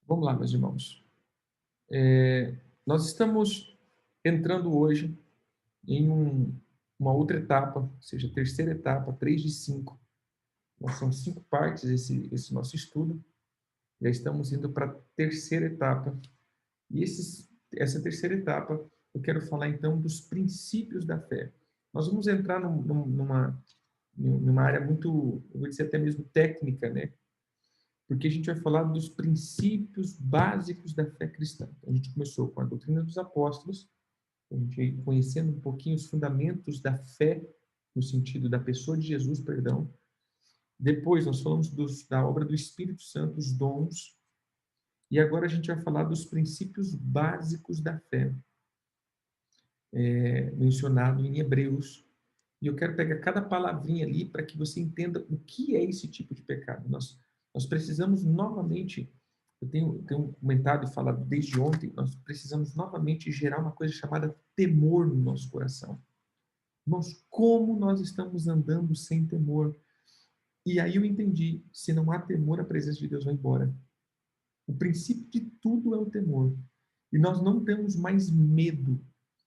Vamos lá, meus irmãos. Nós estamos entrando hoje em uma outra etapa, ou seja, terceira etapa, 3 de 5. São 5 partes esse nosso estudo. Já estamos indo para a terceira etapa. E essa terceira etapa, eu quero falar então dos princípios da fé. Nós vamos entrar numa área muito, eu vou dizer até mesmo técnica, né? Porque a gente vai falar dos princípios básicos da fé cristã. A gente começou com a doutrina dos apóstolos, a gente veio conhecendo um pouquinho os fundamentos da fé, no sentido da pessoa de Jesus, perdão. Depois nós falamos da obra do Espírito Santo, os dons, e agora a gente vai falar dos princípios básicos da fé, mencionado em Hebreus. E eu quero pegar cada palavrinha ali para que você entenda o que é esse tipo de pecado. Nós precisamos novamente, eu tenho comentado e falado desde ontem, nós precisamos novamente gerar uma coisa chamada temor no nosso coração. Irmãos, como nós estamos andando sem temor? E aí eu entendi, se não há temor, a presença de Deus vai embora. O princípio de tudo é o temor. E nós não temos mais medo,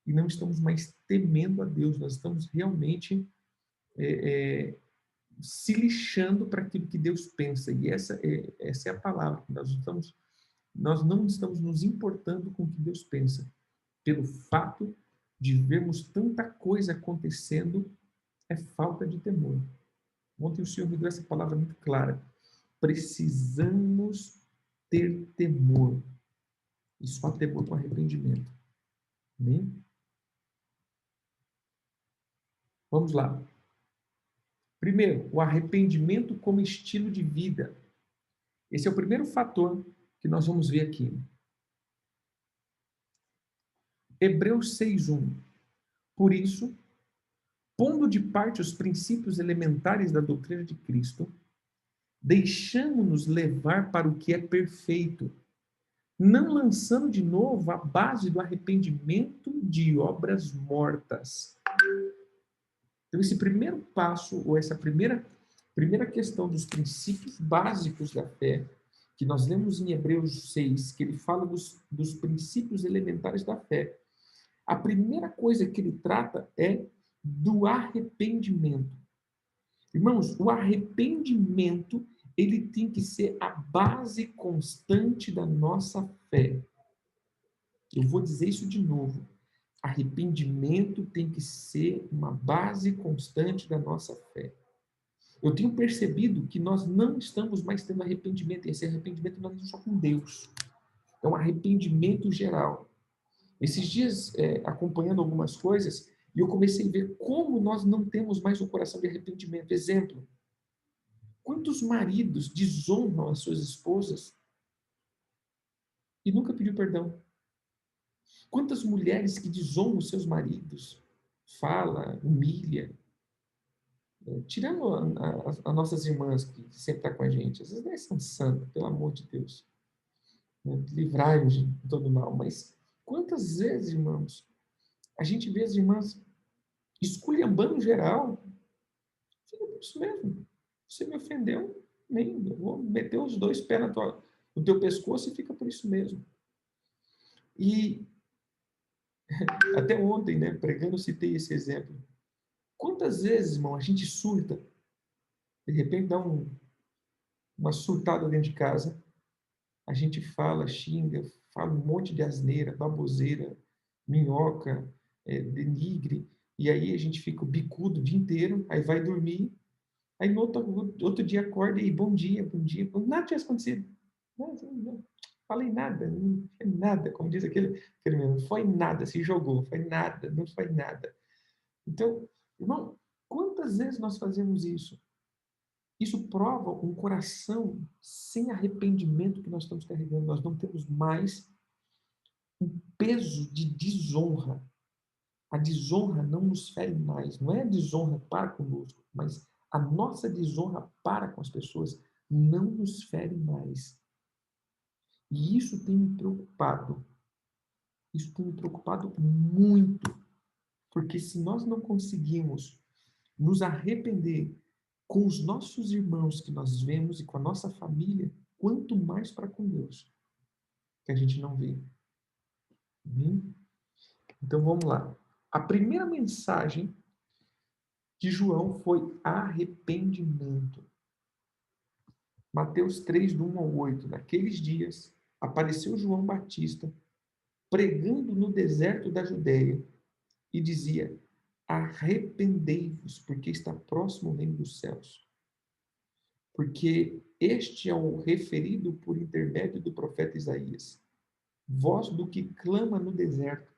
e não estamos mais temendo a Deus, nós estamos realmente é, é, se lixando para aquilo que Deus pensa. E essa é a palavra. Nós não estamos nos importando com o que Deus pensa. Pelo fato de vermos tanta coisa acontecendo, é falta de temor. Ontem o Senhor me deu essa palavra muito clara. Precisamos ter temor. E só temor com arrependimento. Amém? Vamos lá. Primeiro, o arrependimento como estilo de vida. Esse é o primeiro fator que nós vamos ver aqui. Hebreus 6:1. Por isso, pondo de parte os princípios elementares da doutrina de Cristo, deixamo-nos levar para o que é perfeito, não lançando de novo a base do arrependimento de obras mortas. Então, esse primeiro passo, ou essa primeira questão dos princípios básicos da fé, que nós lemos em Hebreus 6, que ele fala dos princípios elementares da fé. A primeira coisa que ele trata é do arrependimento. Irmãos, o arrependimento, ele tem que ser a base constante da nossa fé. Eu vou dizer isso de novo. Arrependimento tem que ser uma base constante da nossa fé. Eu tenho percebido que nós não estamos mais tendo arrependimento, e esse arrependimento não é só com Deus, é um arrependimento geral. Esses dias, acompanhando algumas coisas, e eu comecei a ver como nós não temos mais o coração de arrependimento. Exemplo, quantos maridos desonram as suas esposas e nunca pediu perdão? Quantas mulheres que desonram seus maridos, fala, humilha, tirando as nossas irmãs que sempre estão com a gente, às vezes nem são santas, pelo amor de Deus, né? Livrai-nos de todo mal, mas quantas vezes, irmãos, a gente vê as irmãs esculhambando geral, fica por isso mesmo, você me ofendeu, nem, eu vou meter os dois pés no teu pescoço e fica por isso mesmo. E até ontem, né, pregando, eu citei esse exemplo. Quantas vezes, irmão, a gente surta, de repente dá uma surtada dentro de casa, a gente fala, xinga, fala um monte de asneira, baboseira, minhoca, denigre, e aí a gente fica o bicudo o dia inteiro, aí vai dormir, aí no outro dia acorda e bom dia, nada tinha acontecido. Não falei nada, não foi nada, como diz aquele mesmo, foi nada, se jogou, foi nada, não foi nada. Então, irmão, quantas vezes nós fazemos isso? Isso prova um coração sem arrependimento que nós estamos carregando. Nós não temos mais um peso de desonra. A desonra não nos fere mais. Não é a desonra para conosco, mas a nossa desonra para com as pessoas não nos fere mais. E isso tem me preocupado. Isso tem me preocupado muito. Porque se nós não conseguimos nos arrepender com os nossos irmãos que nós vemos e com a nossa família, quanto mais para com Deus. que a gente não vê. Uhum. Então vamos lá. A primeira mensagem de João foi arrependimento. Mateus 3, do 1 ao 8. Naqueles dias, apareceu João Batista, pregando no deserto da Judéia, e dizia: arrependei-vos, porque está próximo o reino dos céus. Porque este é o referido por intermédio do profeta Isaías. Voz do que clama no deserto: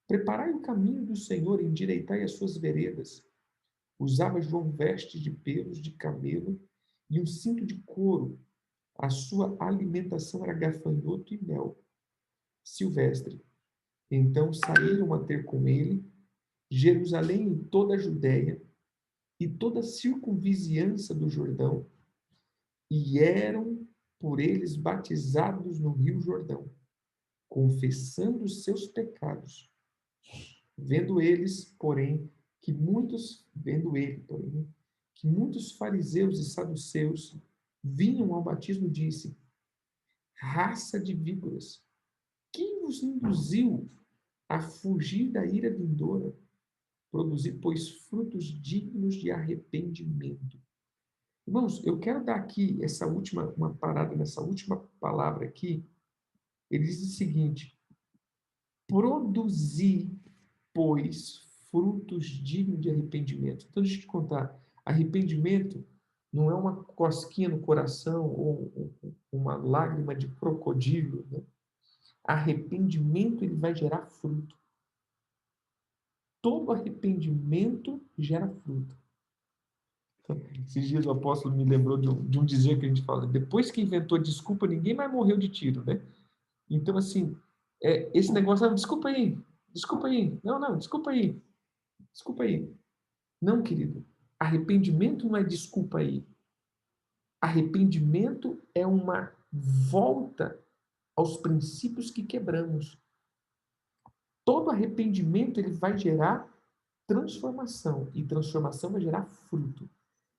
preparai o caminho do Senhor, endireitai as suas veredas. Usava João vestes de pelos de camelo e um cinto de couro. A sua alimentação era gafanhoto e mel silvestre. Então saíram a ter com ele Jerusalém e toda a Judéia e toda a circunvizinhança do Jordão, e eram por eles batizados no rio Jordão, confessando os seus pecados. Vendo ele, porém, que muitos fariseus e saduceus vinham ao batismo, disse: raça de víboras, quem vos induziu a fugir da ira vindoura? Produzir, pois, frutos dignos de arrependimento. Irmãos, eu quero dar aqui uma parada nessa última palavra aqui. Ele diz o seguinte: produzir, pois, frutos dignos de arrependimento. Então, deixa eu te contar. Arrependimento não é uma cosquinha no coração ou uma lágrima de crocodilo, né? Arrependimento, ele vai gerar fruto. Todo arrependimento gera fruto. Esses dias o apóstolo me lembrou de um dizer que a gente fala: depois que inventou desculpa, ninguém mais morreu de tiro, né? Então, assim, esse negócio, desculpa aí, desculpa aí, não, não, desculpa aí, desculpa aí. Não, querido, arrependimento não é desculpa aí. Arrependimento é uma volta aos princípios que quebramos. Todo arrependimento, ele vai gerar transformação, e transformação vai gerar fruto.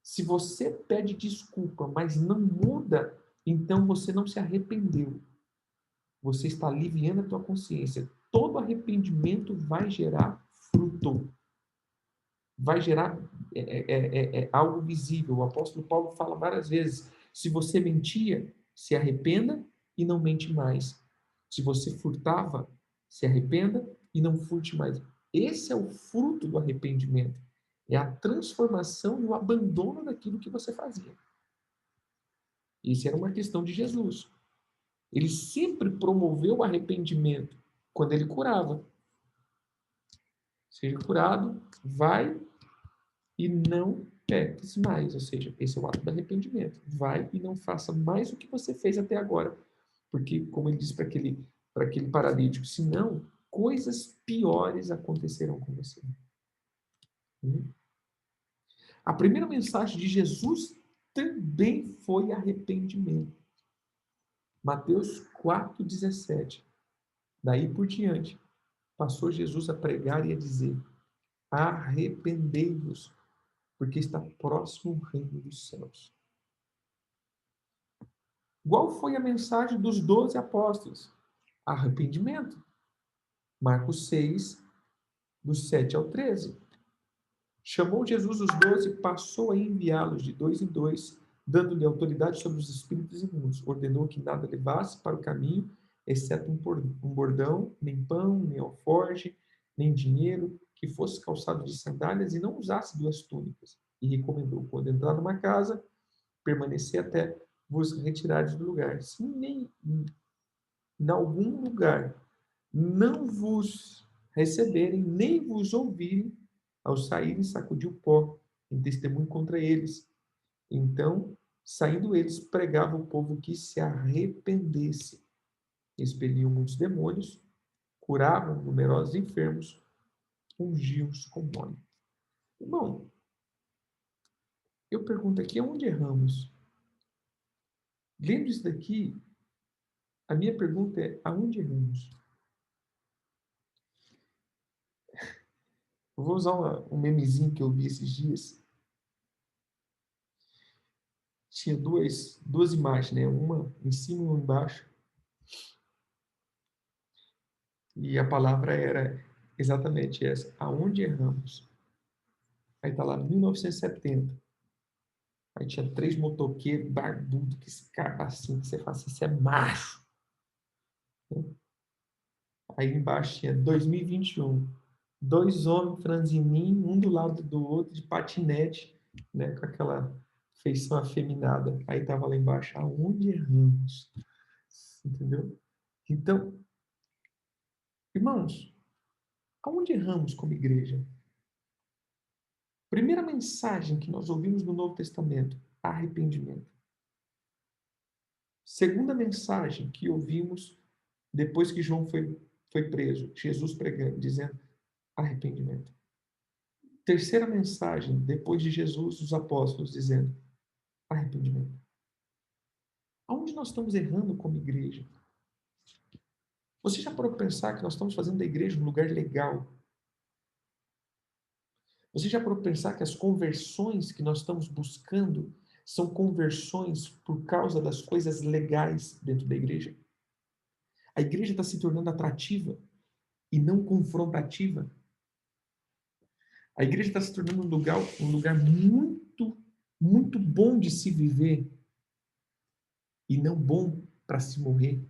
Se você pede desculpa, mas não muda, então você não se arrependeu. Você está aliviando a tua consciência. Todo arrependimento vai gerar fruto. Vai gerar algo visível. O apóstolo Paulo fala várias vezes: se você mentia, se arrependa e não mente mais. Se você furtava, se arrependa e não furte mais. Esse é o fruto do arrependimento. É a transformação e o abandono daquilo que você fazia. Isso era uma questão de Jesus. Ele sempre promoveu o arrependimento quando ele curava. Seja curado, vai e não peques mais. Ou seja, esse é o ato do arrependimento. Vai e não faça mais o que você fez até agora. Porque, como ele disse para aquele paralítico, senão coisas piores acontecerão com você. A primeira mensagem de Jesus também foi arrependimento. Mateus 4,17. Daí por diante, passou Jesus a pregar e a dizer: arrependei-vos, porque está próximo o reino dos céus. Qual foi a mensagem dos 12 apóstolos? Arrependimento. Marcos 6, do 7 ao 13. Chamou Jesus os 12 e passou a enviá-los de dois em dois, dando-lhe autoridade sobre os espíritos imundos. Ordenou que nada levasse para o caminho, exceto um bordão, nem pão, nem alforge, nem dinheiro, que fosse calçado de sandálias e não usasse duas túnicas. E recomendou, quando entrar numa casa, permanecer até vos retirardes do lugar. Se nem em algum lugar não vos receberem, nem vos ouvirem, ao saírem, sacudiu o pó, em testemunho contra eles. Então, saindo eles, pregavam o povo que se arrependesse. Expeliam muitos demônios, curavam numerosos enfermos, ungiam-os com óleo. Irmão, eu pergunto aqui, aonde erramos? Lendo isso daqui, a minha pergunta é, aonde erramos? Eu vou usar um memezinho que eu vi esses dias. Tinha duas imagens, né? Uma em cima e uma embaixo. E a palavra era exatamente essa: aonde erramos? Aí está lá, 1970. Aí tinha 3 motoqueiros barbudo, que esse cara assim, que você fala assim, você é macho. Aí embaixo tinha 2021. 2 homens franzininhos, um do lado do outro, de patinete, né, com aquela feição afeminada. Aí estava lá embaixo, aonde erramos? Entendeu? Então, irmãos, aonde erramos como igreja? Primeira mensagem que nós ouvimos no Novo Testamento, arrependimento. Segunda mensagem que ouvimos depois que João foi preso, Jesus pregando, dizendo arrependimento. Terceira mensagem, depois de Jesus, os apóstolos dizendo arrependimento. Aonde nós estamos errando como igreja? Você já parou para pensar que nós estamos fazendo da igreja um lugar legal? Você já parou para pensar que as conversões que nós estamos buscando são conversões por causa das coisas legais dentro da igreja? A igreja está se tornando atrativa e não confrontativa. A igreja está se tornando um lugar muito, muito bom de se viver e não bom para se morrer.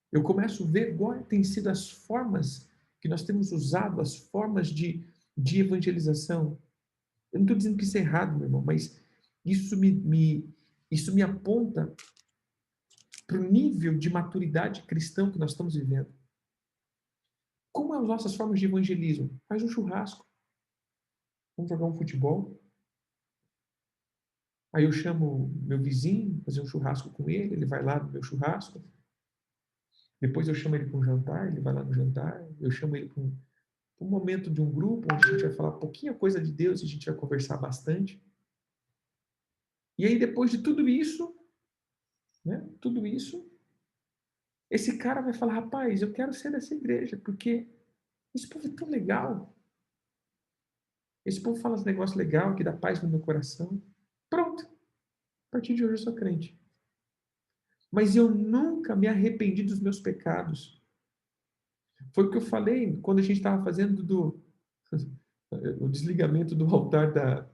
Eu começo a ver quais têm sido as formas que nós temos usado, as formas de evangelização. Eu não estou dizendo que isso é errado, meu irmão, mas isso me aponta para o nível de maturidade cristã que nós estamos vivendo. Como são as nossas formas de evangelismo? Faz um churrasco, vamos jogar um futebol. Aí eu chamo meu vizinho, fazer um churrasco com ele, ele vai lá no meu churrasco. Depois eu chamo ele para um jantar, ele vai lá no jantar. Eu chamo ele para um momento de um grupo onde a gente vai falar pouquinha coisa de Deus e a gente vai conversar bastante. E aí depois de tudo isso, né, tudo isso, esse cara vai falar, rapaz, eu quero ser dessa igreja, porque esse povo é tão legal. Esse povo fala uns negócios legais que dá paz no meu coração. Pronto, a partir de hoje eu sou crente. Mas eu nunca me arrependi dos meus pecados. Foi o que eu falei quando a gente estava fazendo o desligamento do altar da,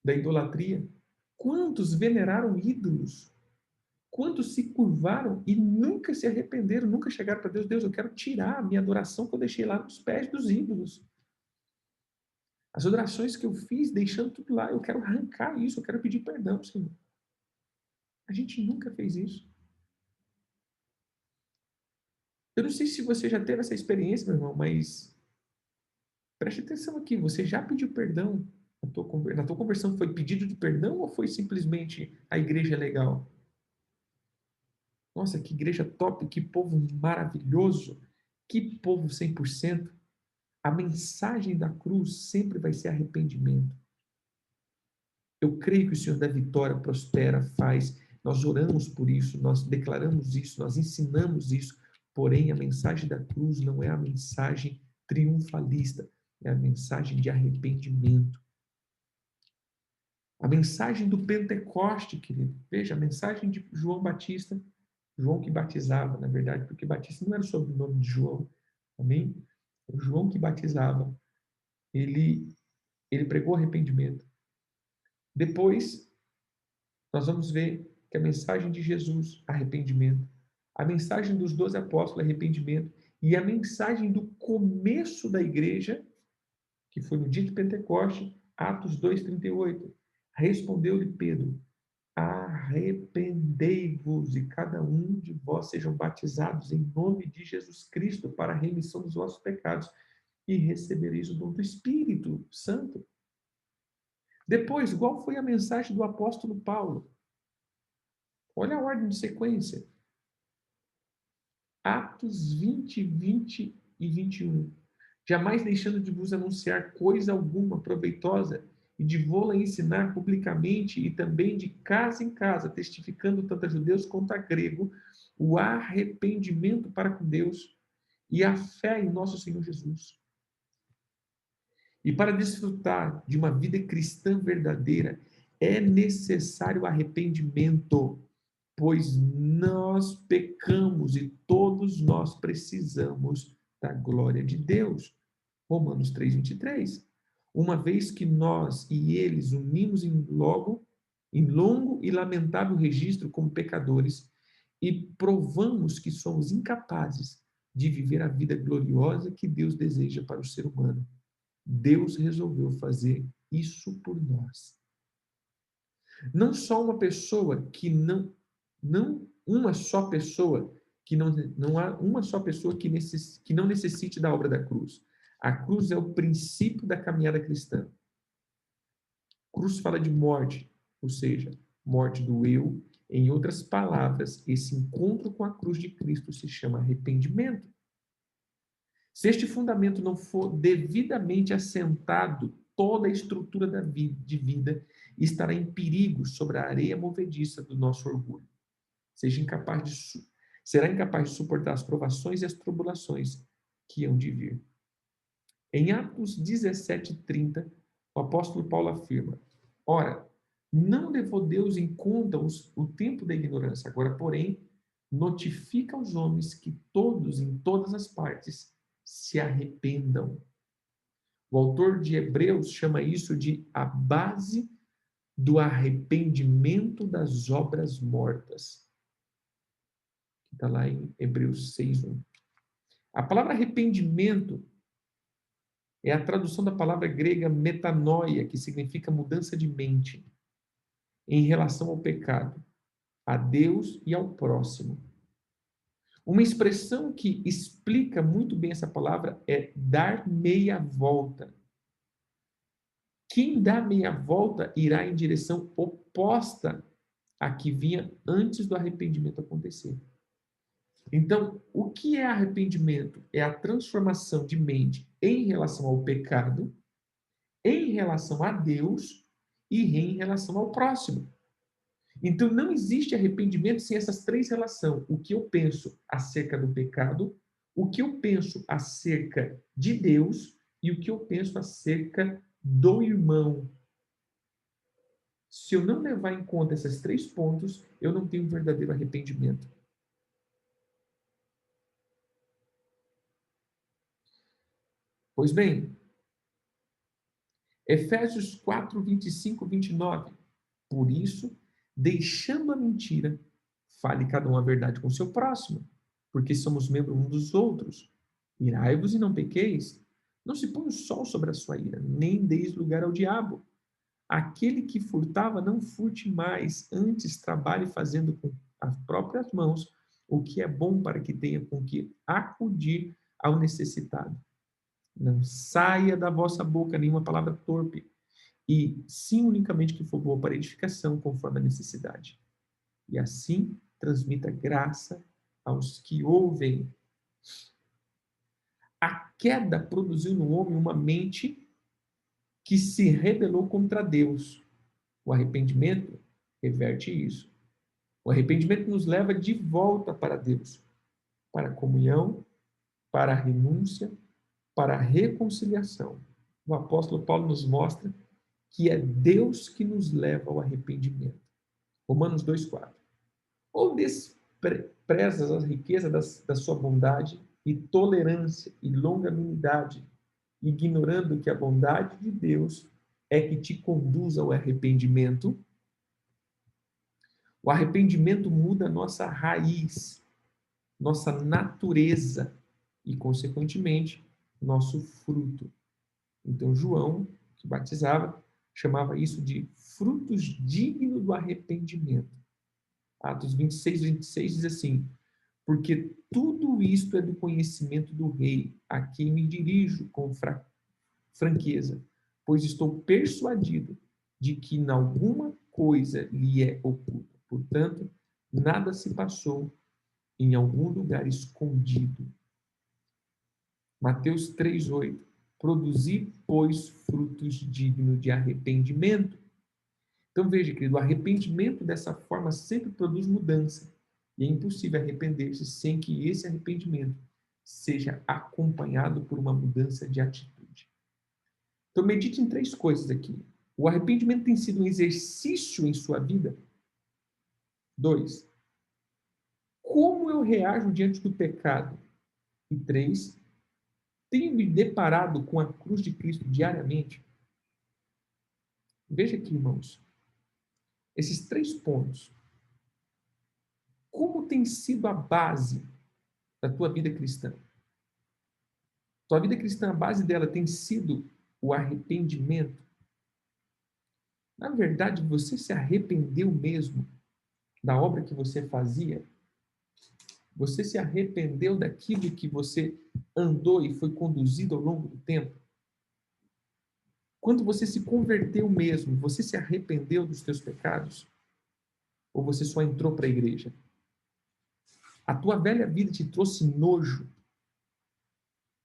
da idolatria. Quantos veneraram ídolos? Quantos se curvaram e nunca se arrependeram, nunca chegaram para Deus? Deus, eu quero tirar a minha adoração que eu deixei lá nos pés dos ídolos. As adorações que eu fiz, deixando tudo lá, eu quero arrancar isso, eu quero pedir perdão, Senhor. A gente nunca fez isso. Eu não sei se você já teve essa experiência, meu irmão, mas preste atenção aqui. Você já pediu perdão na tua conversão? Foi pedido de perdão ou foi simplesmente a igreja é legal? Nossa, que igreja top, que povo maravilhoso, que povo 100%. A mensagem da cruz sempre vai ser arrependimento. Eu creio que o Senhor da vitória prospera, faz. Nós oramos por isso, nós declaramos isso, nós ensinamos isso. Porém, a mensagem da cruz não é a mensagem triunfalista, é a mensagem de arrependimento. A mensagem do Pentecoste, querido. Veja, a mensagem de João Batista, João que batizava, na verdade, porque Batista não era o sobrenome de João, amém? O João que batizava, ele, ele pregou arrependimento. Depois, nós vamos ver que a mensagem de Jesus, arrependimento. A mensagem dos 12 apóstolos, arrependimento. E a mensagem do começo da igreja, que foi no dia de Pentecoste, Atos 2:38. Respondeu-lhe Pedro: arrependei-vos e cada um de vós sejam batizados em nome de Jesus Cristo para a remissão dos vossos pecados e recebereis o dom do Espírito Santo. Depois, qual foi a mensagem do apóstolo Paulo? Olha a ordem de sequência. Atos 20, 20 e 21. Jamais deixando de vos anunciar coisa alguma proveitosa e de vô-la ensinar publicamente e também de casa em casa, testificando tanto a judeus quanto a grego o arrependimento para com Deus e a fé em nosso Senhor Jesus. E para desfrutar de uma vida cristã verdadeira, é necessário arrependimento. pois nós pecamos e todos nós precisamos da glória de Deus. Romanos 3:23. Uma vez que nós e eles unimos em longo e lamentável registro como pecadores e provamos que somos incapazes de viver a vida gloriosa que Deus deseja para o ser humano. Deus resolveu fazer isso por nós. Não só uma pessoa que não uma só pessoa que não há uma só pessoa que não necessite da obra da cruz. A cruz é o princípio da caminhada cristã. Cruz fala de morte, ou seja, morte do eu. Em outras palavras, esse encontro com a cruz de Cristo se chama arrependimento. Se este fundamento não for devidamente assentado, toda a estrutura de vida estará em perigo sobre a areia movediça do nosso orgulho. Será incapaz de suportar as provações e as tribulações que hão de vir. Em Atos 17:30, o apóstolo Paulo afirma: Ora, não levou Deus em conta o tempo da ignorância, agora, porém, notifica aos homens que todos, em todas as partes, se arrependam. O autor de Hebreus chama isso de a base do arrependimento das obras mortas. Está lá em Hebreus 6:1. A palavra arrependimento é a tradução da palavra grega metanoia, que significa mudança de mente em relação ao pecado, a Deus e ao próximo. Uma expressão que explica muito bem essa palavra é dar meia volta. Quem dá meia volta irá em direção oposta à que vinha antes do arrependimento acontecer. Então, o que é arrependimento? É a transformação de mente em relação ao pecado, em relação a Deus e em relação ao próximo. Então, não existe arrependimento sem essas três relações. O que eu penso acerca do pecado, o que eu penso acerca de Deus e o que eu penso acerca do irmão. Se eu não levar em conta esses três pontos, eu não tenho verdadeiro arrependimento. Pois bem, Efésios 4, 25, 29. Por isso, deixando a mentira, fale cada um a verdade com o seu próximo, porque somos membros uns dos outros. Irai-vos e não pequeis. Não se põe o sol sobre a sua ira, nem deis lugar ao diabo. Aquele que furtava, não furte mais, antes trabalhe fazendo com as próprias mãos o que é bom para que tenha com que acudir ao necessitado. Não saia da vossa boca nenhuma palavra torpe, e sim unicamente que for boa para edificação, conforme a necessidade. E assim transmita graça aos que ouvem. A queda produziu no homem uma mente que se rebelou contra Deus. O arrependimento reverte isso. O arrependimento nos leva de volta para Deus, para a comunhão, para a renúncia, para a reconciliação. O apóstolo Paulo nos mostra que é Deus que nos leva ao arrependimento. Romanos 2:4. Ou desprezas as riquezas da sua bondade e tolerância e longanimidade, ignorando que a bondade de Deus é que te conduz ao arrependimento. O arrependimento muda nossa raiz, nossa natureza e, consequentemente, nosso fruto. Então, João, que batizava, chamava isso de frutos dignos do arrependimento. Atos 26, 26 diz assim: porque tudo isto é do conhecimento do Rei, a quem me dirijo com franqueza, pois estou persuadido de que em alguma coisa lhe é oculta. Portanto, nada se passou em algum lugar escondido. Mateus 3:8. Produzi, pois, frutos dignos de arrependimento. Então veja, querido, o arrependimento dessa forma sempre produz mudança. E é impossível arrepender-se sem que esse arrependimento seja acompanhado por uma mudança de atitude. Então medite em três coisas aqui. O arrependimento tem sido um exercício em sua vida? 2. Como eu reajo diante do pecado? E 3, tenho me deparado com a cruz de Cristo diariamente? Veja aqui, irmãos, esses 3 pontos. Como tem sido a base da tua vida cristã? Tua vida cristã, a base dela tem sido o arrependimento? Na verdade, você se arrependeu mesmo da obra que você fazia? Você se arrependeu daquilo que você andou e foi conduzido ao longo do tempo? Quando você se converteu mesmo, você se arrependeu dos teus pecados? Ou você só entrou para a igreja? A tua velha vida te trouxe nojo.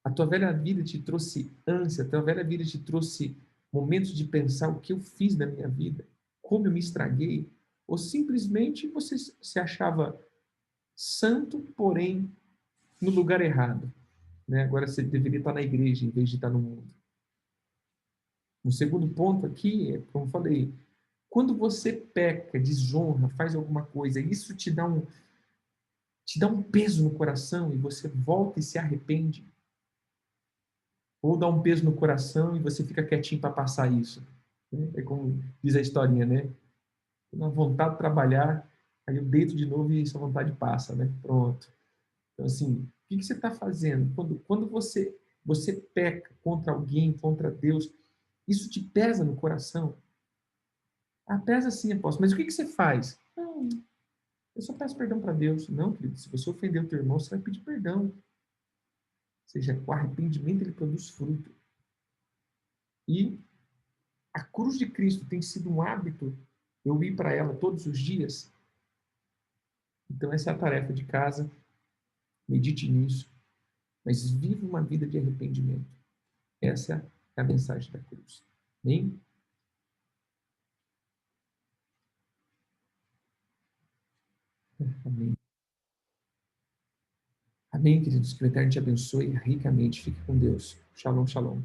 A tua velha vida te trouxe ânsia. A tua velha vida te trouxe momentos de pensar o que eu fiz na minha vida, como eu me estraguei. Ou simplesmente você se achava santo, porém no lugar errado, né? Agora você deveria estar na igreja em vez de estar no mundo. O segundo ponto aqui é, como eu falei, quando você peca, desonra, faz alguma coisa, isso te dá um peso no coração e você volta e se arrepende, ou dá um peso no coração e você fica quietinho para passar isso. Né? É como diz a historinha, né? Na vontade de trabalhar, aí eu deito de novo e essa vontade passa, né? Pronto. Então, assim, o que você está fazendo? Quando você peca contra alguém, contra Deus, isso te pesa no coração? Ah, pesa sim, apóstolo. Mas o que você faz? Não, eu só peço perdão para Deus. Não, querido, se você ofendeu o teu irmão, você vai pedir perdão. Ou seja, o arrependimento ele produz fruto. E a cruz de Cristo tem sido um hábito eu ir para ela todos os dias. Então, essa é a tarefa de casa. Medite nisso. Mas viva uma vida de arrependimento. Essa é a mensagem da cruz. Amém? Amém. Amém, queridos. Que o Eterno te abençoe ricamente. Fique com Deus. Shalom, shalom.